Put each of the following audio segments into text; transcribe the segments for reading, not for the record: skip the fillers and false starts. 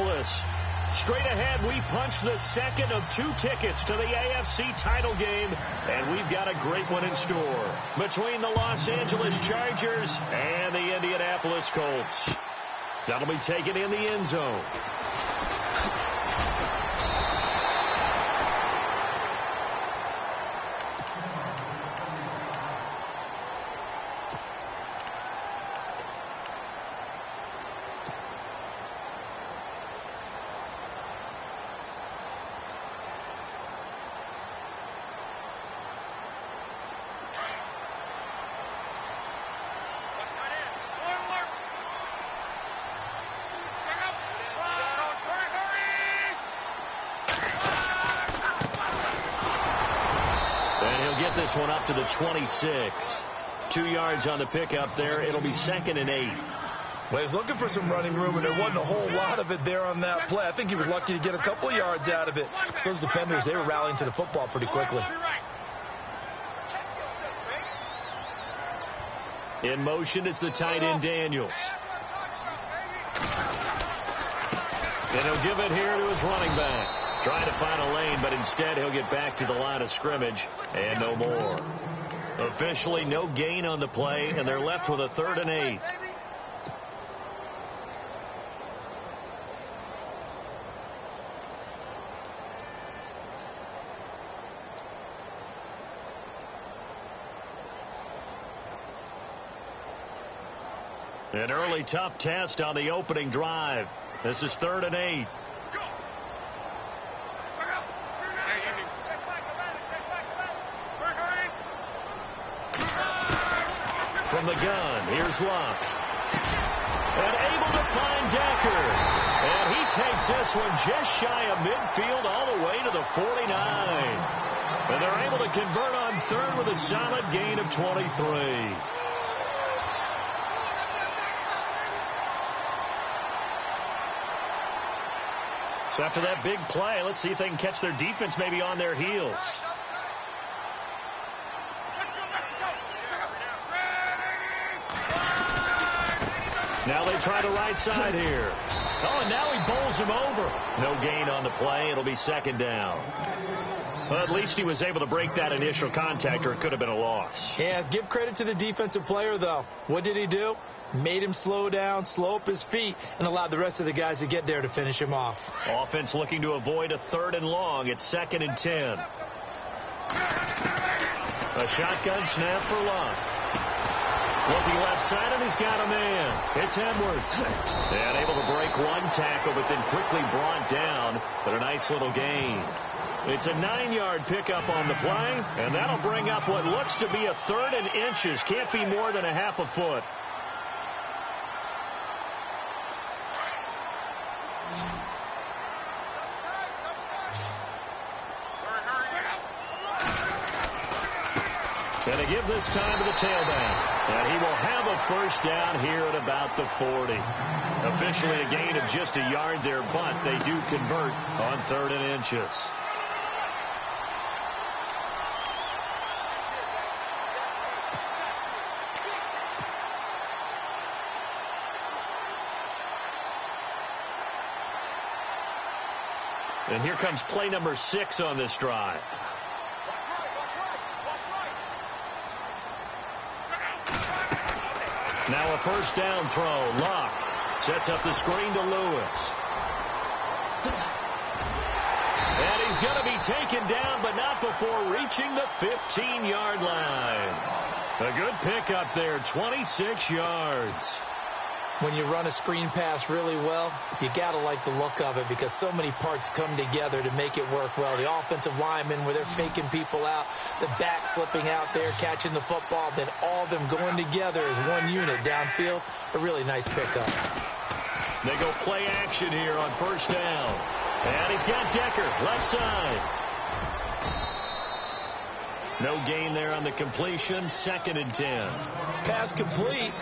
Indianapolis. Straight ahead, we punch the second of 2 tickets to the AFC title game, and we've got a great one in store between the Los Angeles Chargers and the Indianapolis Colts. That'll be taken in the end zone. This one up to the 26. 2 yards on the pickup there. It'll be 2nd and 8. Well, he's looking for some running room, and there wasn't a whole lot of it there on that play. I think he was lucky to get a couple of yards out of it. Those defenders, they were rallying to the football pretty quickly. In motion is the tight end, Daniels. And he'll give it here to his running back. Trying to find a lane, but instead he'll get back to the line of scrimmage and no more. Officially no gain on the play, and they're left with a 3rd and 8. An early tough test on the opening drive. This is 3rd and 8. From the gun, here's Luck. And able to find Decker. And he takes this one just shy of midfield all the way to the 49. And they're able to convert on 3rd with a solid gain of 23. So after that big play, let's see if they can catch their defense maybe on their heels. Now they try the right side here. Oh, and now he bowls him over. No gain on the play. It'll be 2nd down. Well, at least he was able to break that initial contact, or it could have been a loss. Yeah, give credit to the defensive player, though. What did he do? Made him slow down, slow up his feet, and allowed the rest of the guys to get there to finish him off. Offense looking to avoid a 3rd and long. It's 2nd and 10. A shotgun snap for Luck. Looking left side, and he's got a man. It's Edwards. And able to break one tackle, but then quickly brought down. But a nice little gain. It's a 9-yard pickup on the play, and that'll bring up what looks to be a 3rd and inches. Can't be more than a half a foot. And to give this time to the tailback. And he will have a 1st down here at about the 40. Officially a gain of just a yard there, but they do convert on 3rd and inches. And here comes play number 6 on this drive. Now a 1st down throw. Luck sets up the screen to Lewis. And he's going to be taken down, but not before reaching the 15-yard line. A good pickup there, 26 yards. When you run a screen pass really well, you got to like the look of it because so many parts come together to make it work well. The offensive linemen, where they're faking people out, the back slipping out there, catching the football, then all of them going together as one unit downfield. A really nice pickup. They go play action here on 1st down. And he's got Decker, left side. No gain there on the completion, 2nd and 10. Pass complete.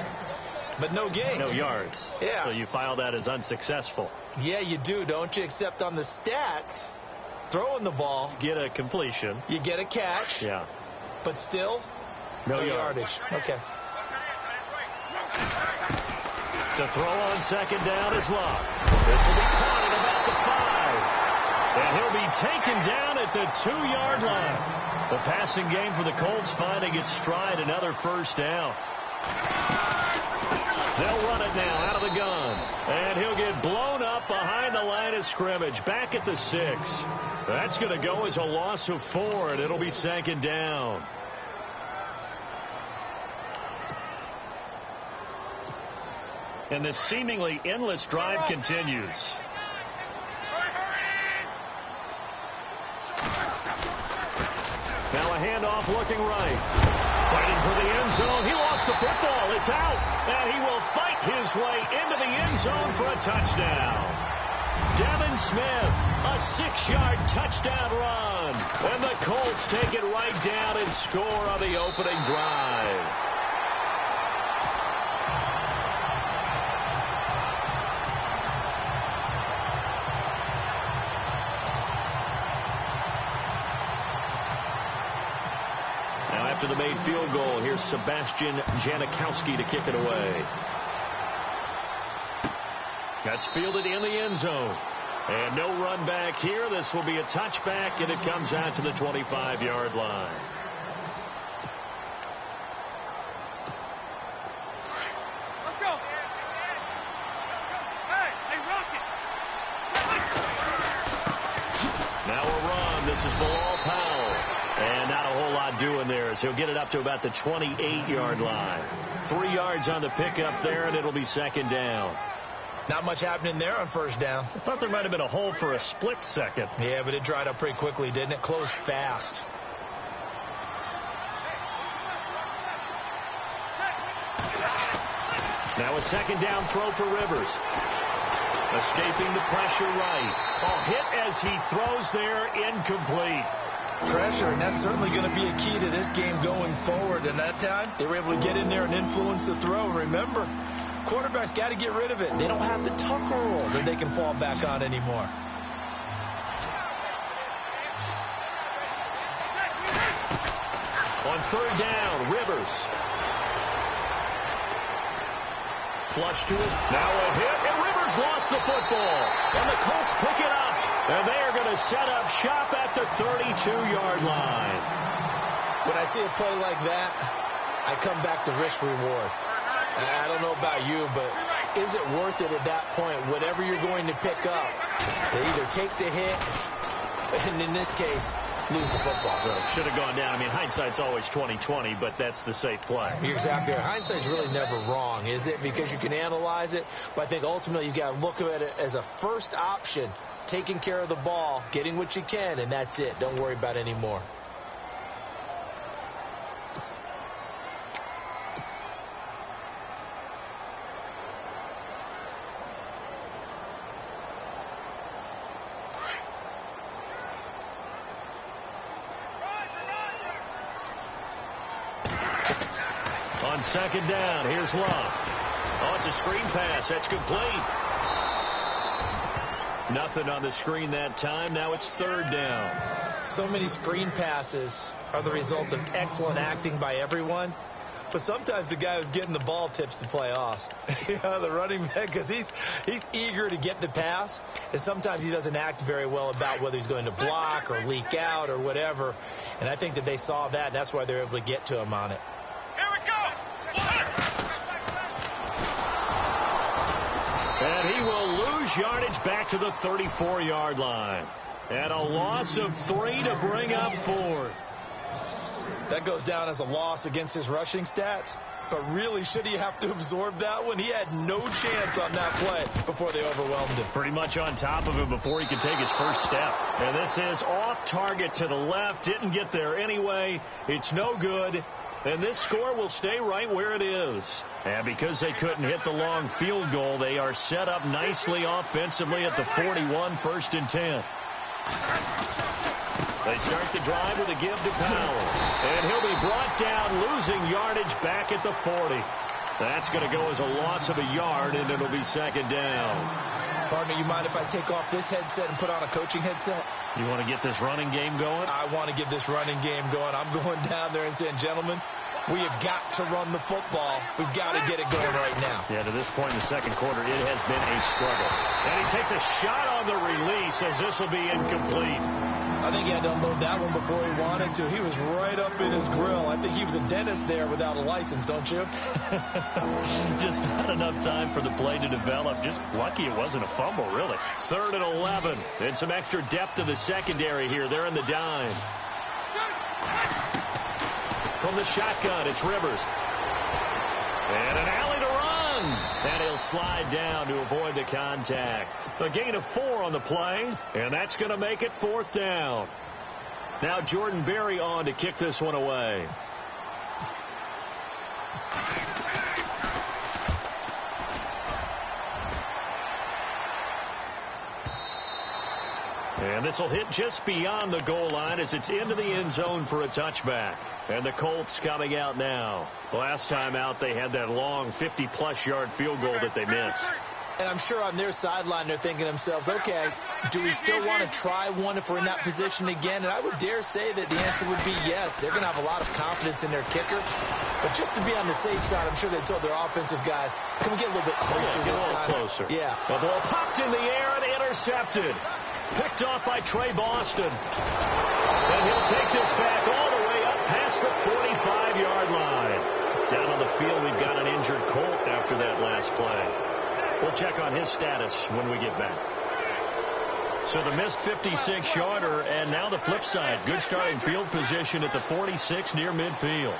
But no gain. No yards. Yeah. So you file that as unsuccessful. Yeah, you do, don't you? Except on the stats, throwing the ball. Get a completion. You get a catch. Yeah. But still, no yardage. Okay. To throw on 2nd down is Luck. This will be caught, and taken down at the 2-yard line. The passing game for the Colts finding its stride, another first down. They'll run it now out of the gun. And he'll get blown up behind the line of scrimmage. Back at the 6. That's going to go as a loss of 4, and it'll be 2nd down. And this seemingly endless drive continues. Now a handoff looking right. Fighting for the end zone. He lost the football. It's out. And he will fight his way into the end zone for a touchdown. Devin Smith, a 6-yard touchdown run. And the Colts take it right down and score on the opening drive. After the made field goal, here's Sebastian Janikowski to kick it away. That's fielded in the end zone. And no run back here. This will be a touchback, and it comes out to the 25-yard line. Let's go. Hey, Rocket. Now a run. This is Bilal Powell. And not a whole lot doing there as he'll get it up to about the 28-yard line. 3 yards on the pickup there, and it'll be 2nd down. Not much happening there on first down. I thought there might have been a hole for a split second. Yeah, but it dried up pretty quickly, didn't it? Closed fast. Now a 2nd down throw for Rivers. Escaping the pressure right. A hit as he throws there, incomplete. Pressure, and that's certainly going to be a key to this game going forward. And that time, they were able to get in there and influence the throw. Remember, quarterbacks got to get rid of it. They don't have the Tucker rule that they can fall back on anymore. On 3rd down, Rivers. Flush to his. Now a hit, and Rivers lost the football. And the Colts pick it up. And they are going to set up shop at the 32-yard line. When I see a play like that, I come back to risk reward. I don't know about you, but is it worth it at that point, whatever you're going to pick up, to either take the hit, and in this case, lose the football? Well, should have gone down. I mean, hindsight's always 20/20, but that's the safe play. You're exactly right. Hindsight's really never wrong, is it? Because you can analyze it, but I think ultimately you got to look at it as a first option. Taking care of the ball, getting what you can, and that's it. Don't worry about any more. On 2nd down, here's Love. Oh, it's a screen pass. That's complete. Nothing on the screen that time. Now it's 3rd down. So many screen passes are the result of excellent acting by everyone. But sometimes the guy who's getting the ball tips the play off. The running back, because he's eager to get the pass. And sometimes he doesn't act very well about whether he's going to block or leak out or whatever. And I think that they saw that, and that's why they're able to get to him on it. Here we go. And he will lose yardage back to the 34-yard line. And a loss of 3 to bring up 4th. That goes down as a loss against his rushing stats. But really, should he have to absorb that one? He had no chance on that play before they overwhelmed him. Pretty much on top of him before he could take his first step. And this is off target to the left. Didn't get there anyway. It's no good. And this score will stay right where it is. And because they couldn't hit the long field goal, they are set up nicely offensively at the 41, 1st and 10. They start the drive with a give to Powell. And he'll be brought down, losing yardage back at the 40. That's going to go as a loss of a yard, and it'll be 2nd down. Partner, you mind if I take off this headset and put on a coaching headset? You want to get this running game going? I want to get this running game going. I'm going down there and saying, gentlemen, We have got to run the football. We've got to get it going right now. Yeah, to this point in the second quarter, it has been a struggle. And he takes a shot on the release as this will be incomplete. I think he had to unload that one before he wanted to. He was right up in his grill. I think he was a dentist there without a license, don't you? Just not enough time for the play to develop. Just lucky it wasn't a fumble, really. 3rd and 11. And some extra depth to the secondary here. They're in the dime. From the shotgun, it's Rivers. And an alley to run. And he'll slide down to avoid the contact. A gain of 4 on the play, and that's going to make it 4th down. Now Jordan Berry on to kick this one away. And this will hit just beyond the goal line as it's into the end zone for a touchback. And the Colts coming out now. Last time out, they had that long 50-plus yard field goal that they missed. And I'm sure on their sideline, they're thinking to themselves, okay, do we still want to try one if we're in that position again? And I would dare say that the answer would be yes. They're going to have a lot of confidence in their kicker. But just to be on the safe side, I'm sure they told their offensive guys, can we get a little bit closer Get this a little time? closer. Yeah. The ball popped in the air and intercepted. Picked off by Trey Boston. And he'll take this back all the way up past the 45-yard line. Down on the field, we've got an injured Colt after that last play. We'll check on his status when we get back. So the missed 56-yarder, and now the flip side. Good starting field position at the 46 near midfield.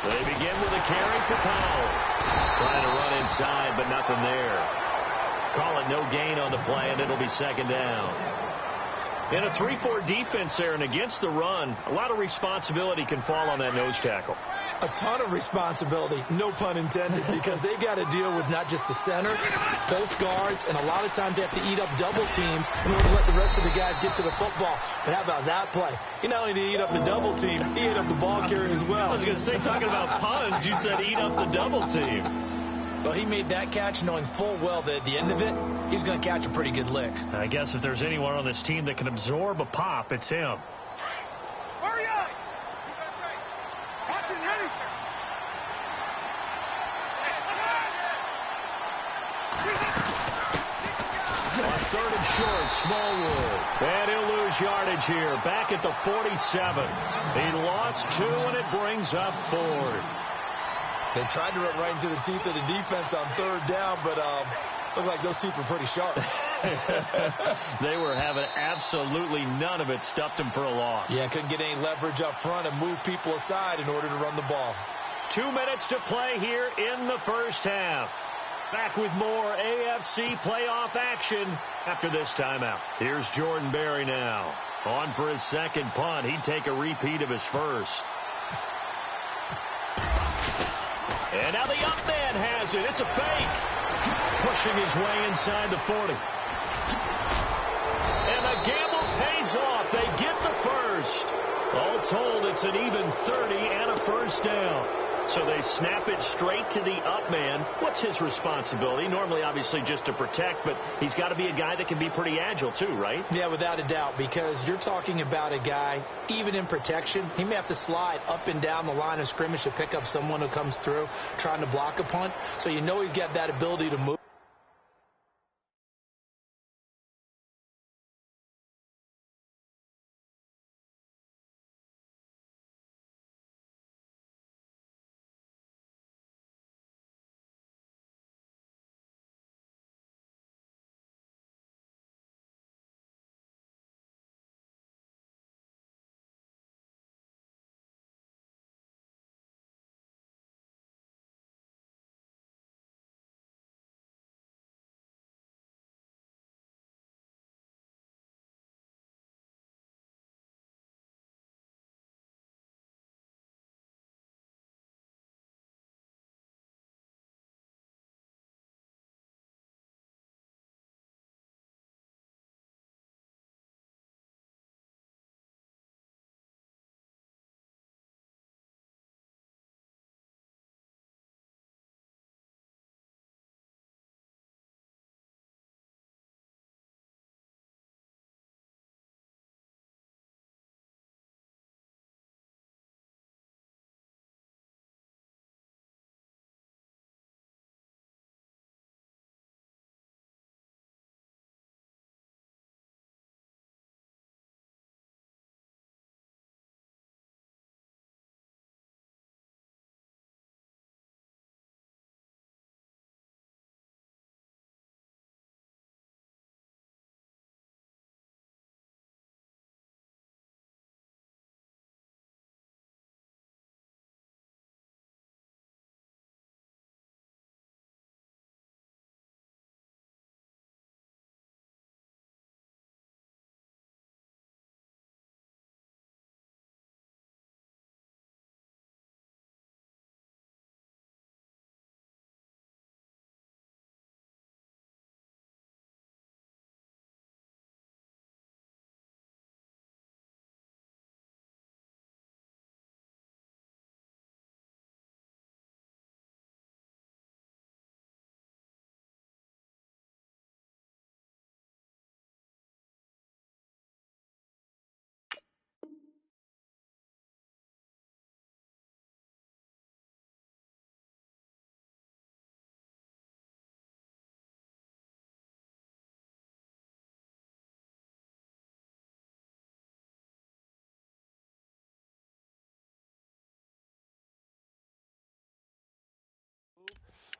They begin with a carry for Powell. Trying to run inside, but nothing there. Call it no gain on the play, and it'll be 2nd down. In a 3-4 defense there, and against the run, a lot of responsibility can fall on that nose tackle. A ton of responsibility, no pun intended, because they've got to deal with not just the center, both guards, and a lot of times they have to eat up double teams in order to let the rest of the guys get to the football. But how about that play? He not only did he eat up the double team, he ate up the ball carrier as well. I was going to say, talking about puns, you said eat up the double team. Well, he made that catch knowing full well that at the end of it, he's going to catch a pretty good lick. I guess if there's anyone on this team that can absorb a pop, it's him. Hurry up! Watch it, Henry. On 3rd and short, Smallwood. And he'll lose yardage here. Back at the 47. He lost 2, and it brings up 4th. They tried to run right into the teeth of the defense on 3rd down, but looked like those teeth were pretty sharp. They were having absolutely none of it. Stuffed him for a loss. Yeah, couldn't get any leverage up front and move people aside in order to run the ball. 2 minutes to play here in the first half. Back with more AFC playoff action after this timeout. Here's Jordan Berry now. On for his 2nd punt. He'd take a repeat of his first. And now the up man has it. It's a fake. Pushing his way inside the 40. And the gamble pays off. They get the first. All told, it's an even 30 and a first down. So they snap it straight to the up man. What's his responsibility? Normally, obviously, just to protect, but he's got to be a guy that can be pretty agile too, right? Yeah, without a doubt, because you're talking about a guy, even in protection, he may have to slide up and down the line of scrimmage to pick up someone who comes through trying to block a punt. So you know he's got that ability to move.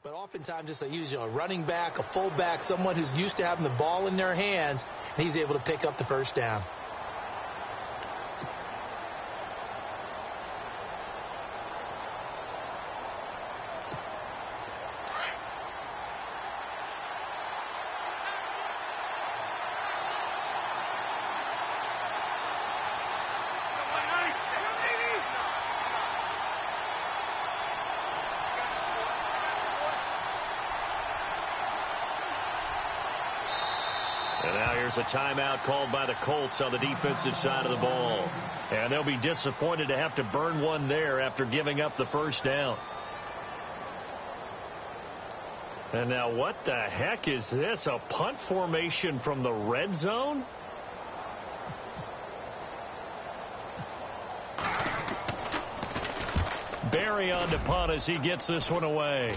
But oftentimes it's usually a running back, a fullback, someone who's used to having the ball in their hands, and he's able to pick up the first down. And now here's a timeout called by the Colts on the defensive side of the ball. And they'll be disappointed to have to burn one there after giving up the first down. And now what the heck is this? A punt formation from the red zone? Barry on to punt as he gets this one away.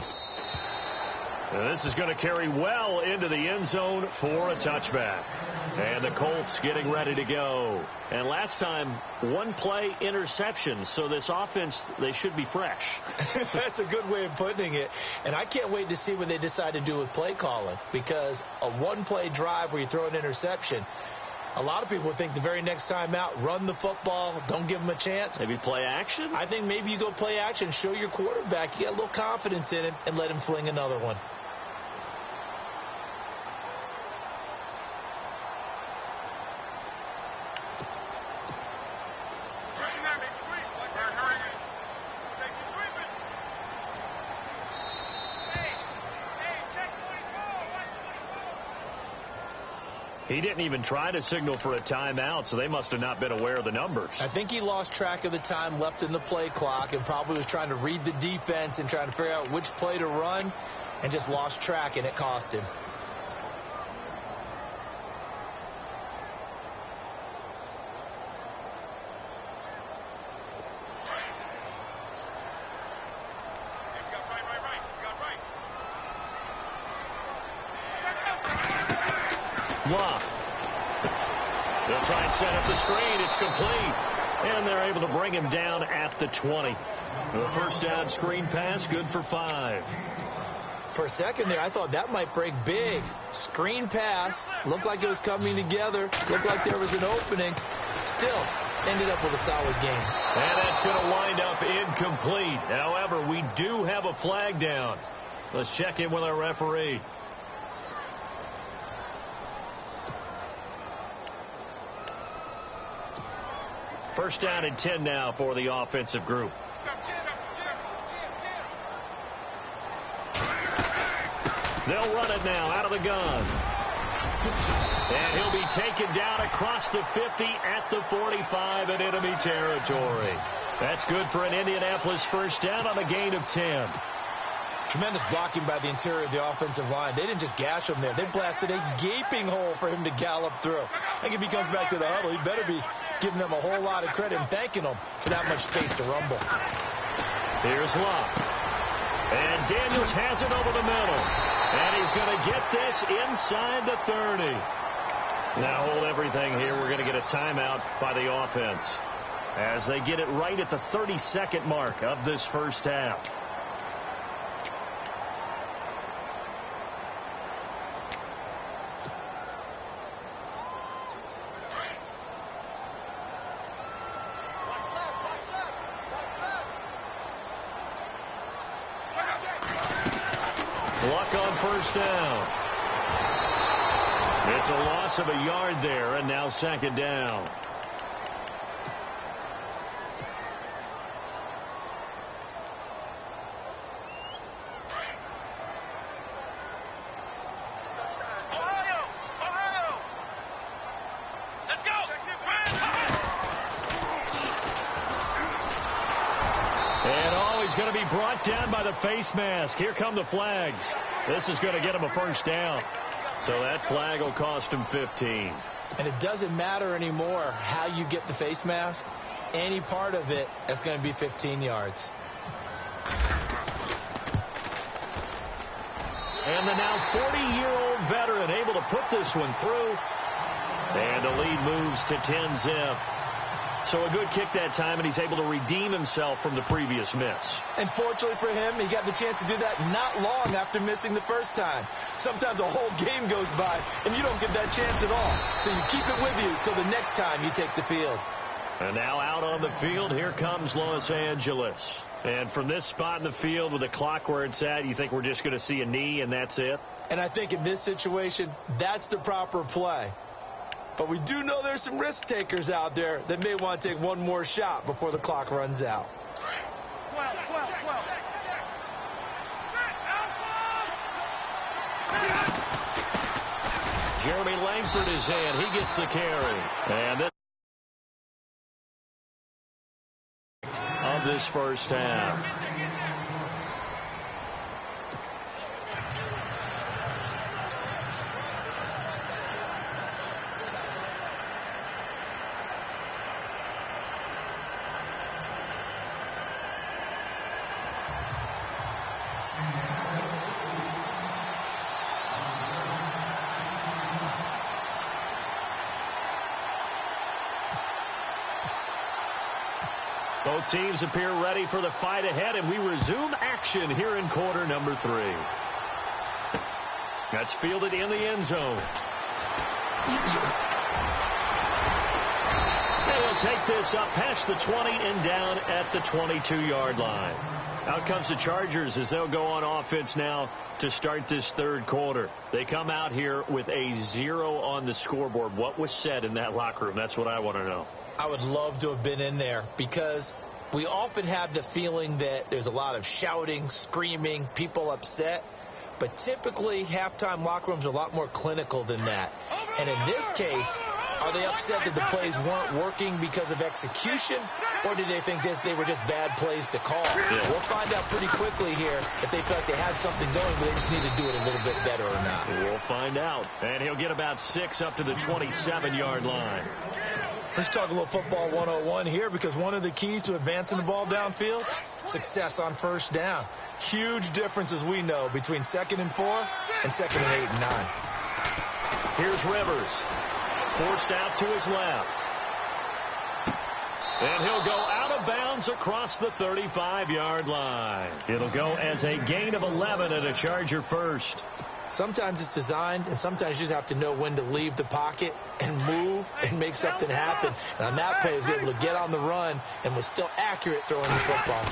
And this is going to carry well into the end zone for a touchback. And the Colts getting ready to go. And last time, one play interception. So this offense, they should be fresh. That's a good way of putting it. And I can't wait to see what they decide to do with play calling. Because a one-play drive where you throw an interception, a lot of people would think the very next time out, run the football, don't give them a chance. Maybe play action? I think maybe you go play action, show your quarterback, you get a little confidence in him, and let him fling another one. He didn't even try to signal for a timeout, so they must have not been aware of the numbers. I think he lost track of the time left in the play clock and probably was trying to read the defense and trying to figure out which play to run and just lost track, and it cost him. Bluff. They'll try and set up the screen. It's complete. And they're able to bring him down at the 20. The first down screen pass, good for 5. For a second there, I thought that might break big. Screen pass. Looked like it was coming together. Looked like there was an opening. Still, ended up with a solid game. And that's going to wind up incomplete. However, we do have a flag down. Let's check in with our referee. First down and 10 now for the offensive group. They'll run it now out of the gun. And he'll be taken down across the 50 at the 45 in enemy territory. That's good for an Indianapolis first down on a gain of 10. Tremendous blocking by the interior of the offensive line. They didn't just gash him there. They blasted a gaping hole for him to gallop through. I think if he comes back to the huddle, he better be giving them a whole lot of credit and thanking them for that much space to rumble. Here's Locke. And Daniels has it over the middle. And he's going to get this inside the 30. Now hold everything here. We're going to get a timeout by the offense as they get it right at the 32nd mark of this first half. Luck on first down. It's a loss of a yard there, and now second down. Let's go. And he's going to be brought down by the face mask. Here come the flags. This is going to get him a first down. So that flag will cost him 15. And it doesn't matter anymore how you get the face mask. Any part of it is going to be 15 yards. And the now 40-year-old veteran able to put this one through. And the lead moves to 10-zip. So a good kick that time, and he's able to redeem himself from the previous miss. And fortunately for him, he got the chance to do that not long after missing the first time. Sometimes a whole game goes by, and you don't get that chance at all. So you keep it with you till the next time you take the field. And now out on the field, here comes Los Angeles. And from this spot in the field with the clock where it's at, you think we're just going to see a knee and that's it? And I think in this situation, that's the proper play. But we do know there's some risk takers out there that may want to take one more shot before the clock runs out. 12. Jeremy Langford is in. He gets the carry. And this of this first half. Both teams appear ready for the fight ahead, and we resume action here in quarter number 3. That's fielded in the end zone. They'll take this up past the 20 and down at the 22-yard line. Out comes the Chargers as they'll go on offense now to start this third quarter. They come out here with a 0 on the scoreboard. What was said in that locker room? That's what I want to know. I would love to have been in there because we often have the feeling that there's a lot of shouting, screaming, people upset. But typically, halftime locker rooms are a lot more clinical than that. And in this case, are they upset that the plays weren't working because of execution, or did they think they were just bad plays to call? Yeah. We'll find out pretty quickly here if they felt like they had something going, but they just need to do it a little bit better or not. We'll find out. And he'll get about 6 up to the 27-yard line. Let's talk a little football 101 here, because one of the keys to advancing the ball downfield, success on first down. Huge difference, as we know, between 2nd and 4 and 2nd and 8 and 9. Here's Rivers. Forced out to his left. And he'll go out of bounds across the 35-yard line. It'll go as a gain of 11 and a Charger first. Sometimes it's designed, and sometimes you just have to know when to leave the pocket and move and make something happen. And on that play, he was able to get on the run and was still accurate throwing the football.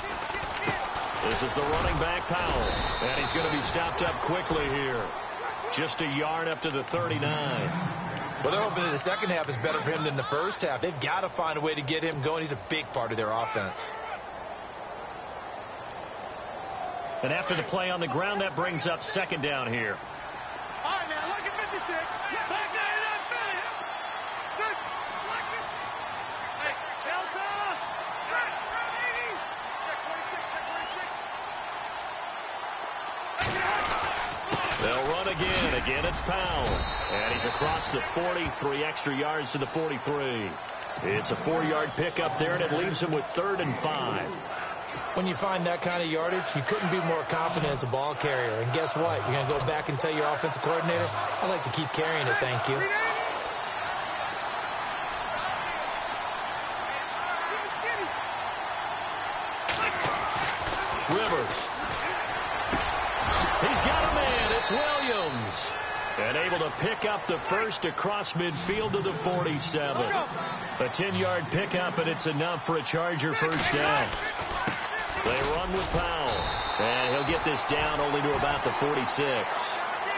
This is the running back, Powell. And he's going to be stopped up quickly here. Just a yard up to the 39. Well, they're hoping that the second half is better for him than the first half. They've got to find a way to get him going. He's a big part of their offense. And after the play on the ground, that brings up 2nd down here. All right, now, look at 56. Back there, not finished. Good. Hey, Delta. Good. Check 26, check 26. They'll run again. Again, it's Powell. And he's across the 40, 3 extra yards to the 43. It's a 4-yard pickup there, and it leaves him with 3rd and 5. When you find that kind of yardage, you couldn't be more confident as a ball carrier. And guess what? You're going to go back and tell your offensive coordinator, I'd like to keep carrying it, thank you. Rivers. He's got a man. It's Williams. And able to pick up the first across midfield to the 47. A 10-yard pickup, and it's enough for a Charger first down. They run with Powell. And he'll get this down only to about the 46.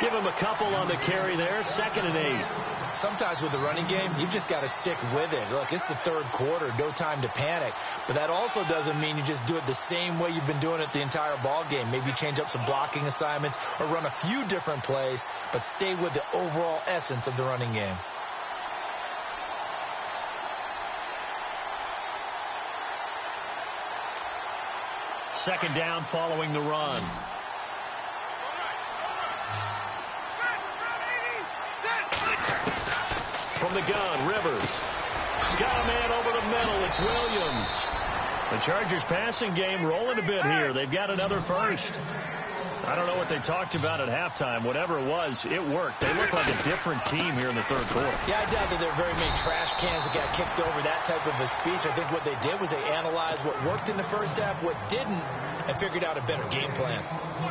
Give him a couple on the carry there. 2nd and 8. Sometimes with the running game, you've just got to stick with it. Look, it's the third quarter. No time to panic. But that also doesn't mean you just do it the same way you've been doing it the entire ball game. Maybe change up some blocking assignments or run a few different plays, but stay with the overall essence of the running game. Second down following the run. From the gun, Rivers. Got a man over the middle. It's Williams. The Chargers passing game rolling a bit here. They've got another first. I don't know what they talked about at halftime. Whatever it was, it worked. They look like a different team here in the third quarter. Yeah, I doubt that there are very many trash cans that got kicked over, that type of a speech. I think what they did was they analyzed what worked in the first half, what didn't, and figured out a better game plan.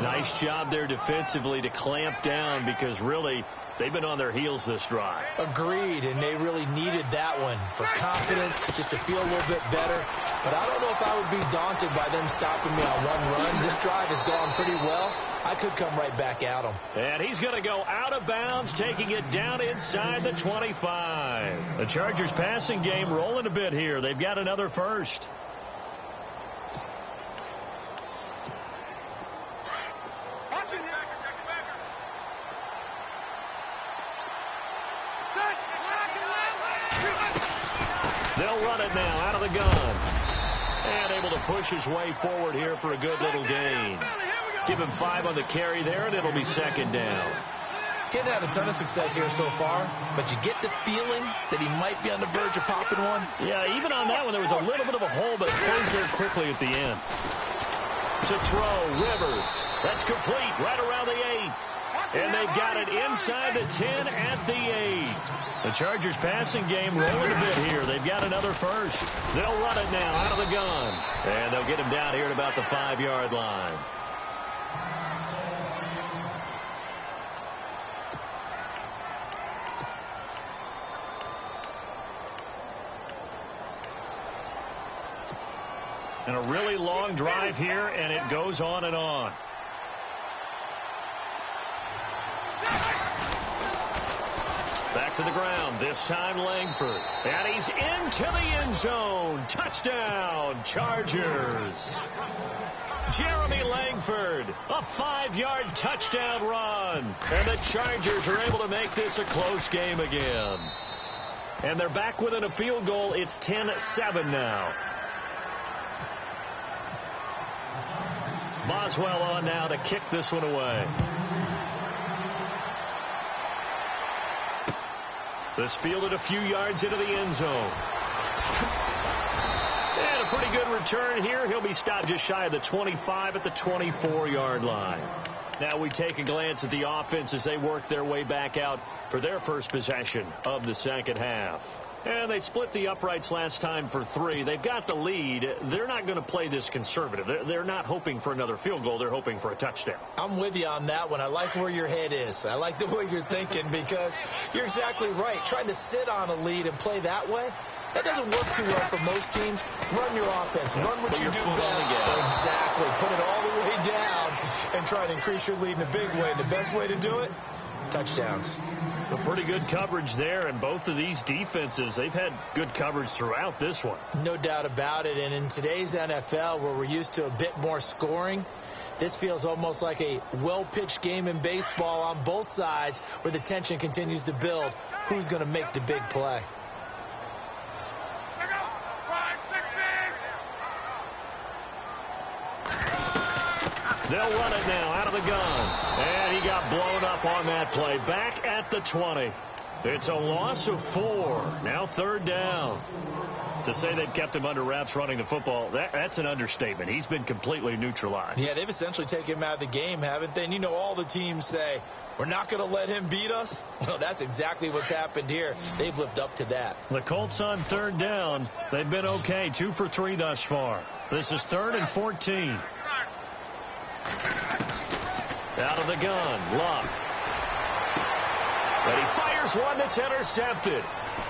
Nice job there defensively to clamp down because really they've been on their heels this drive. Agreed, and they really needed that one for confidence, just to feel a little bit better. But I don't know if I would be daunted by them stopping me on one run. This drive has gone pretty well. I could come right back at them. And he's going to go out of bounds, taking it down inside the 25. The Chargers passing game rolling a bit here. They've got another first. They'll run it now out of the gun. And able to push his way forward here for a good little gain. Give him 5 on the carry there, and it'll be second down. Getting had a ton of success here so far, but you get the feeling that he might be on the verge of popping one. Yeah, even on that one, there was a little bit of a hole, but it closed there quickly at the end. To throw, Rivers. That's complete right around the 8. And they've got it inside the 10 at the 8. The Chargers passing game rolling a bit here. They've got another first. They'll run it now out of the gun. And they'll get him down here at about the 5-yard line. And a really long drive here, and it goes on and on. Back to the ground, this time Langford. And he's into the end zone. Touchdown, Chargers. Jeremy Langford, a 5-yard touchdown run. And the Chargers are able to make this a close game again. And they're back within a field goal. It's 10-7 now. Boswell on now to kick this one away. This fielded a few yards into the end zone. And a pretty good return here. He'll be stopped just shy of the 25 at the 24-yard line. Now we take a glance at the offense as they work their way back out for their first possession of the second half. And they split the uprights last time for 3. They've got the lead. They're not going to play this conservative. They're not hoping for another field goal. They're hoping for a touchdown. I'm with you on that one. I like where your head is. I like the way you're thinking because you're exactly right. Trying to sit on a lead and play that way, that doesn't work too well for most teams. Run your offense. Run what you do best. Exactly. Put it all the way down and try to increase your lead in a big way. And the best way to do it, touchdowns. A pretty good coverage there, and both of these defenses, they've had good coverage throughout this one. No doubt about it, and in today's NFL, where we're used to a bit more scoring, this feels almost like a well-pitched game in baseball on both sides where the tension continues to build. Who's going to make the big play? They'll run it now out of the gun. And he got blown up on that play. Back at the 20. It's a loss of 4. Now third down. To say they've kept him under wraps running the football, that's an understatement. He's been completely neutralized. Yeah, they've essentially taken him out of the game, haven't they? And you know, all the teams say, we're not going to let him beat us. Well, that's exactly what's happened here. They've lived up to that. The Colts on third down. They've been okay. 2 for 3 thus far. This is 3rd and 14. Out of the gun, Luck. But he fires one that's intercepted.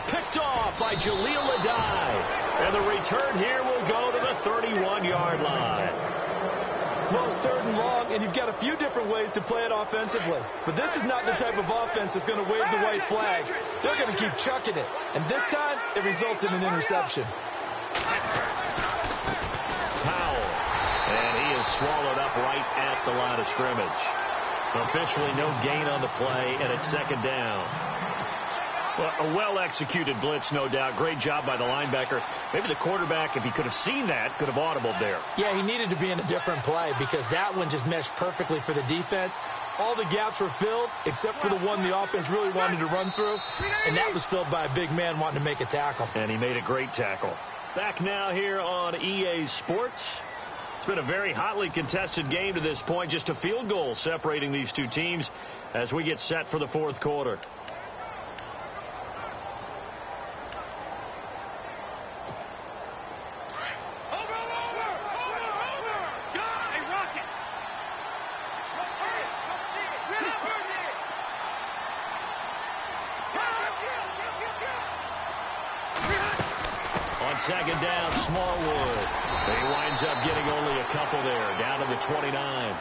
Picked off by Jaleel Adai. And the return here will go to the 31-yard line. Well, it's 3rd and long, and you've got a few different ways to play it offensively. But this is not the type of offense that's going to wave the white flag. They're going to keep chucking it. And this time, it results in an interception. Powell. And he is swallowed up right at the line of scrimmage. Officially no gain on the play, and it's second down. Well, a well-executed blitz, no doubt. Great job by the linebacker. Maybe the quarterback, if he could have seen that, could have audibled there. Yeah, he needed to be in a different play because that one just meshed perfectly for the defense. All the gaps were filled except for the one the offense really wanted to run through, and that was filled by a big man wanting to make a tackle. And he made a great tackle. Back now here on EA Sports. been a very hotly contested game to this point. Just a field goal separating these two teams as we get set for the fourth quarter. Second down, Smallwood. He winds up getting only a couple there, down to the 29.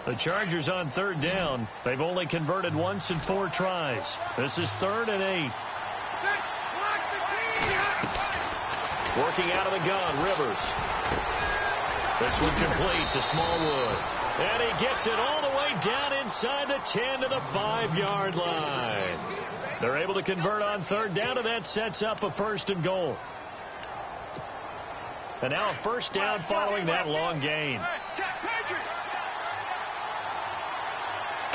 The Chargers on third down. They've only converted once in 4 tries. This is 3rd and 8. Working out of the gun, Rivers. This one complete to Smallwood. And he gets it all the way down inside the 10 to the 5-yard line. They're able to convert on third down, and that sets up a 1st and goal. And now a 1st down following that long gain.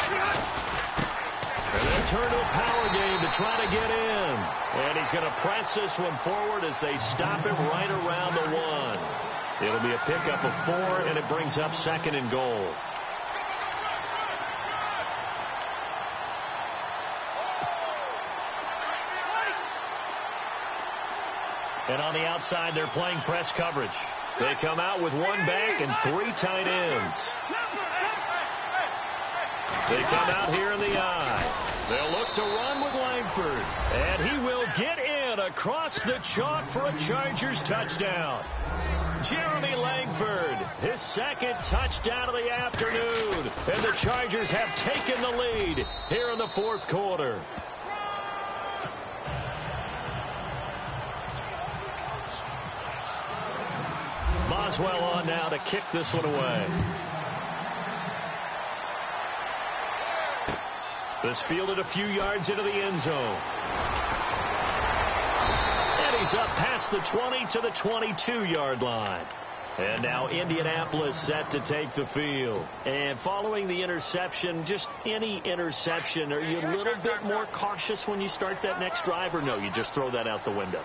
And then turn to a power game to try to get in. And he's going to press this one forward as they stop him right around the 1. It'll be a pickup of 4, and it brings up 2nd and goal. And on the outside, they're playing press coverage. They come out with 1 back and 3 tight ends. They come out here in the eye. They'll look to run with Langford. And he will get in across the chalk for a Chargers touchdown. Jeremy Langford, his 2nd touchdown of the afternoon. And the Chargers have taken the lead here in the 4th quarter. Boswell on now to kick this one away. This fielded a few yards into the end zone. And he's up past the 20 to the 22-yard line. And now Indianapolis set to take the field. And following the interception, just any interception, are you a little bit more cautious when you start that next drive, or no, you just throw that out the window?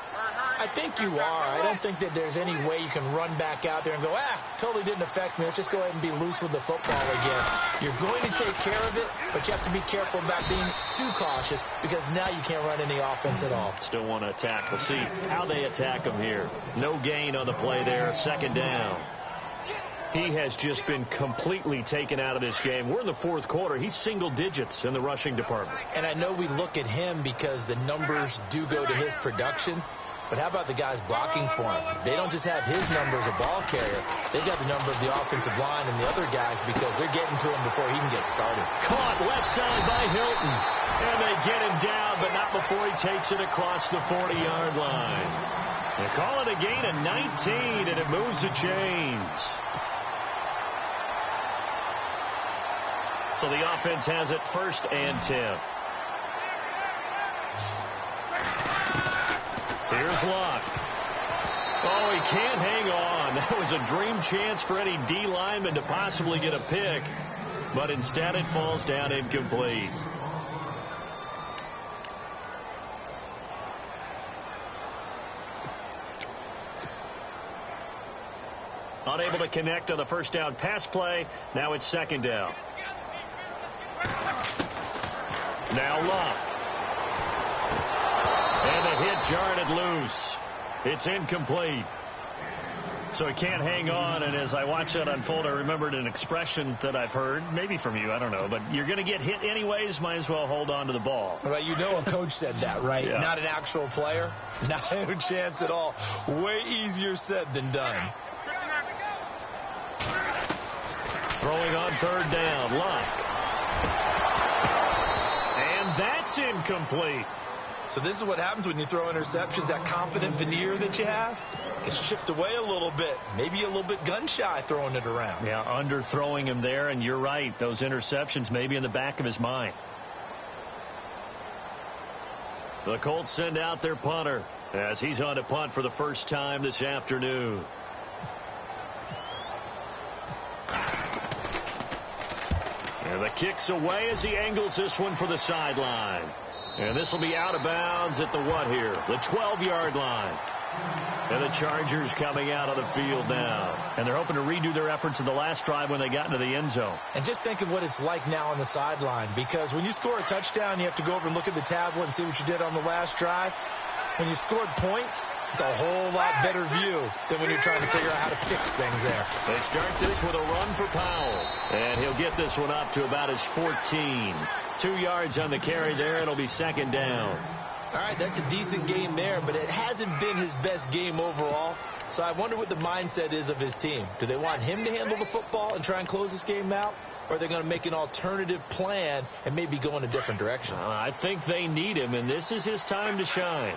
I think you are. I don't think that there's any way you can run back out there and go, totally didn't affect me. Let's just go ahead and be loose with the football again. You're going to take care of it, but you have to be careful about being too cautious because now you can't run any offense at all. Still want to attack. We'll see how they attack him here. No gain on the play there. 2nd down. He has just been completely taken out of this game. We're in the 4th quarter. He's single digits in the rushing department. And I know we look at him because the numbers do go to his production. But how about the guys blocking for him? They don't just have his number as a ball carrier. They've got the number of the offensive line and the other guys because they're getting to him before he can get started. Caught left side by Hilton. And they get him down, but not before he takes it across the 40-yard line. They call it a gain of 19, and it moves the chains. So the offense has it 1st and 10. Here's Locke. Oh, he can't hang on. That was a dream chance for any D lineman to possibly get a pick, but instead it falls down incomplete. Unable to connect on the 1st down pass play. Now it's 2nd down. Now Locke. And the hit jarred it loose. It's incomplete. So he can't hang on, and as I watch that unfold, I remembered an expression that I've heard, maybe from you, I don't know, but you're going to get hit anyways, might as well hold on to the ball. Well, you know a coach said that, right? Yeah. Not an actual player. Not a chance at all. Way easier said than done. Throwing on 3rd down, Locke. And that's incomplete. So this is what happens when you throw interceptions. That confident veneer that you have gets chipped away a little bit. Maybe a little bit gun-shy throwing it around. Yeah, underthrowing him there, and you're right. Those interceptions may be in the back of his mind. The Colts send out their punter as he's on to punt for the first time this afternoon. And the kick's away as he angles this one for the sideline. And this will be out of bounds at the what here? The 12-yard line. And the Chargers coming out on the field now. And they're hoping to redo their efforts in the last drive when they got into the end zone. And just think of what it's like now on the sideline. Because when you score a touchdown, you have to go over and look at the tablet and see what you did on the last drive. When you scored points, it's a whole lot better view than when you're trying to figure out how to fix things there. They start this with a run for Powell. And he'll get this one up to about his 14. 2 yards on the carry there. It'll be second down. All right, that's a decent game there, but it hasn't been his best game overall. So I wonder what the mindset is of his team. Do they want him to handle the football and try and close this game out? Or are they going to make an alternative plan and maybe go in a different direction? I think they need him, and this is his time to shine.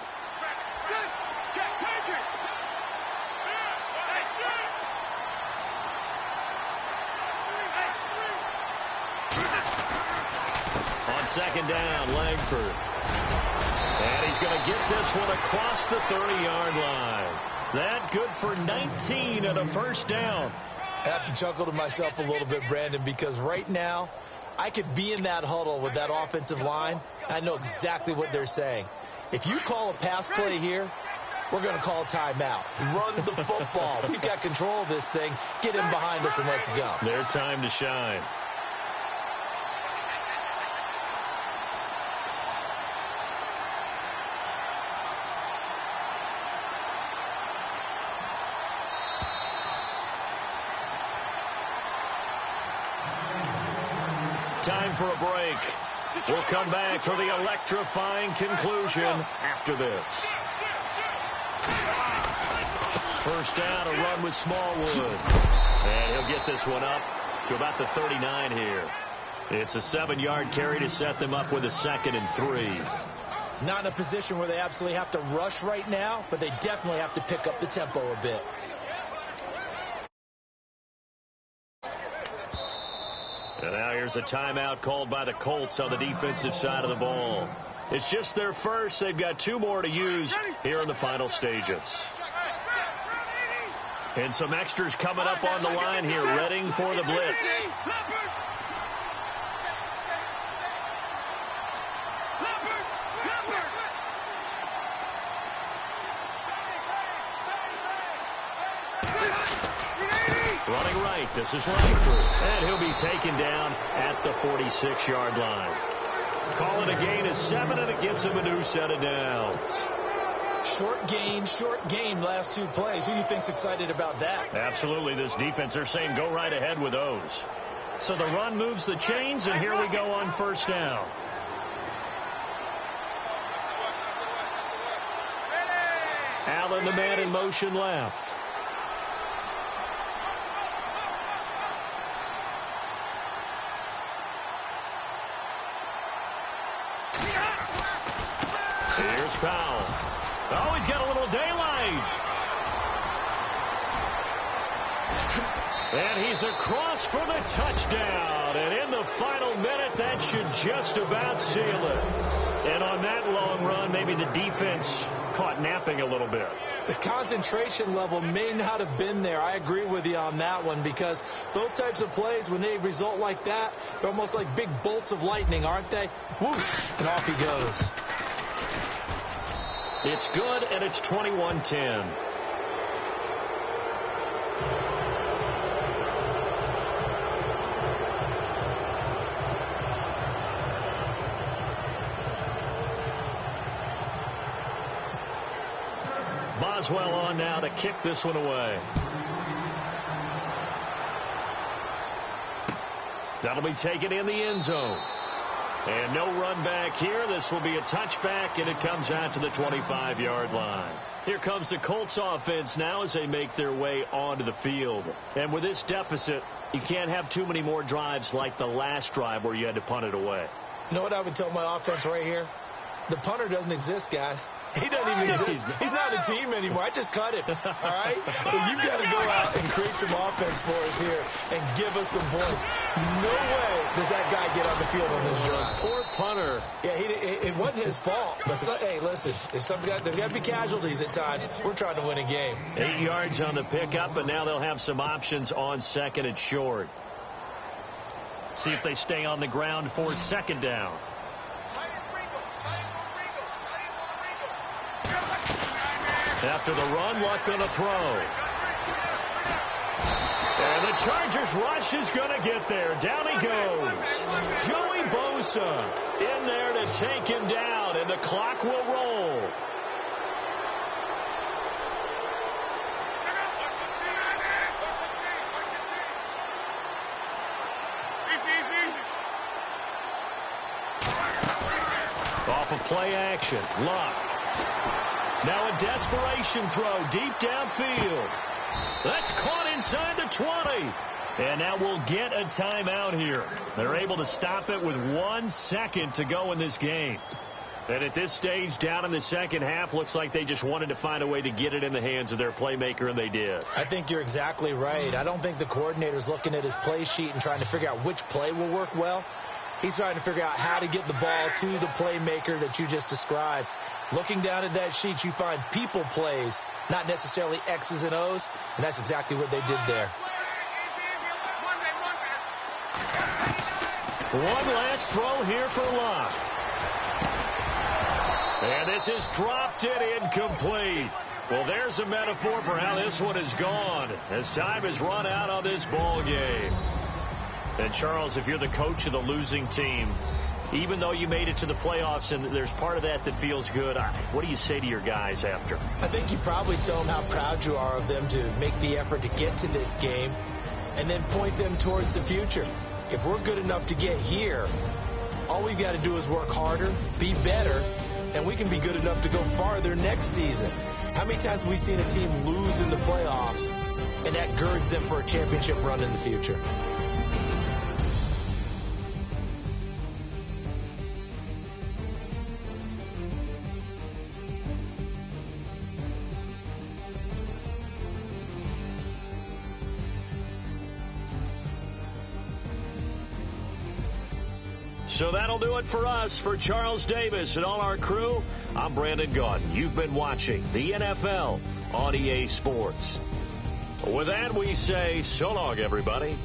On second down, Langford. And he's going to get this one across the 30-yard line. That good for 19 and a first down. I have to chuckle to myself a little bit, Brandon, because right now I could be in that huddle with that offensive line. I know exactly what they're saying. If you call a pass play here, we're going to call a timeout. Run the football. We've got control of this thing. Get him behind us and let's go. Their time to shine. Time for a break. We'll come back for the electrifying conclusion after this. First down, a run with Smallwood. And he'll get this one up to about the 39 here. It's a 7-yard carry to set them up with a 2nd and 3. Not in a position where they absolutely have to rush right now, but they definitely have to pick up the tempo a bit. And now here's a timeout called by the Colts on the defensive side of the ball. It's just their first. They've got 2 more to use here in the final stages. And some extras coming up on the line here, readying for the blitz. Running right, this is Langford. And he'll be taken down at the 46-yard line. Call it a gain of 7, and it gets him a new set of downs. Short gain last 2 plays. Who do you think's excited about that? Absolutely, this defense, they're saying go right ahead with those. So the run moves the chains, and here we go on first down. Allen, the man in motion left. Here's Powell. Oh, he's got a little daylight. And he's across for the touchdown. And in the final minute, that should just about seal it. And on that long run, maybe the defense caught napping a little bit. The concentration level may not have been there. I agree with you on that one, because those types of plays, when they result like that, they're almost like big bolts of lightning, aren't they? Whoosh, and off he goes. It's good, and it's 21-10. Boswell on now to kick this one away. That'll be taken in the end zone. And no run back here. This will be a touchback, and it comes out to the 25-yard line. Here comes the Colts offense now as they make their way onto the field. And with this deficit, you can't have too many more drives like the last drive where you had to punt it away. You know what I would tell my offense right here? The punter doesn't exist, guys. He doesn't even exist. He's not a team anymore. I just cut him, all right? So you've got to go out and create some offense for us here and give us some points. No way does that guy get on the field on this drive. Poor punter. Yeah, it wasn't his fault. But hey, listen, there's got to be casualties at times. We're trying to win a game. 8 yards on the pickup, and now they'll have some options on second and short. See if they stay on the ground for second down. After the run, Luck going to throw. And the Chargers rush is going to get there. Down he goes. Joey Bosa in there to take him down, and the clock will roll. Off of play action, Luck. Now a desperation throw deep downfield. That's caught inside the 20. And now we'll get a timeout here. They're able to stop it with 1 second to go in this game. And at this stage, down in the second half, looks like they just wanted to find a way to get it in the hands of their playmaker, and they did. I think you're exactly right. I don't think the coordinator's looking at his play sheet and trying to figure out which play will work well. He's trying to figure out how to get the ball to the playmaker that you just described. Looking down at that sheet, you find people plays, not necessarily X's and O's, and that's exactly what they did there. One last throw here for Luck. And this is dropped it incomplete. Well, there's a metaphor for how this one is gone as time has run out on this ball game. And, Charles, if you're the coach of the losing team, even though you made it to the playoffs and there's part of that that feels good, what do you say to your guys after? I think you probably tell them how proud you are of them to make the effort to get to this game and then point them towards the future. If we're good enough to get here, all we've got to do is work harder, be better, and we can be good enough to go farther next season. How many times have we seen a team lose in the playoffs, and that girds them for a championship run in the future? So that'll do it for us. For Charles Davis and all our crew, I'm Brandon Gaudin. You've been watching the NFL on EA Sports. With that, we say so long, everybody.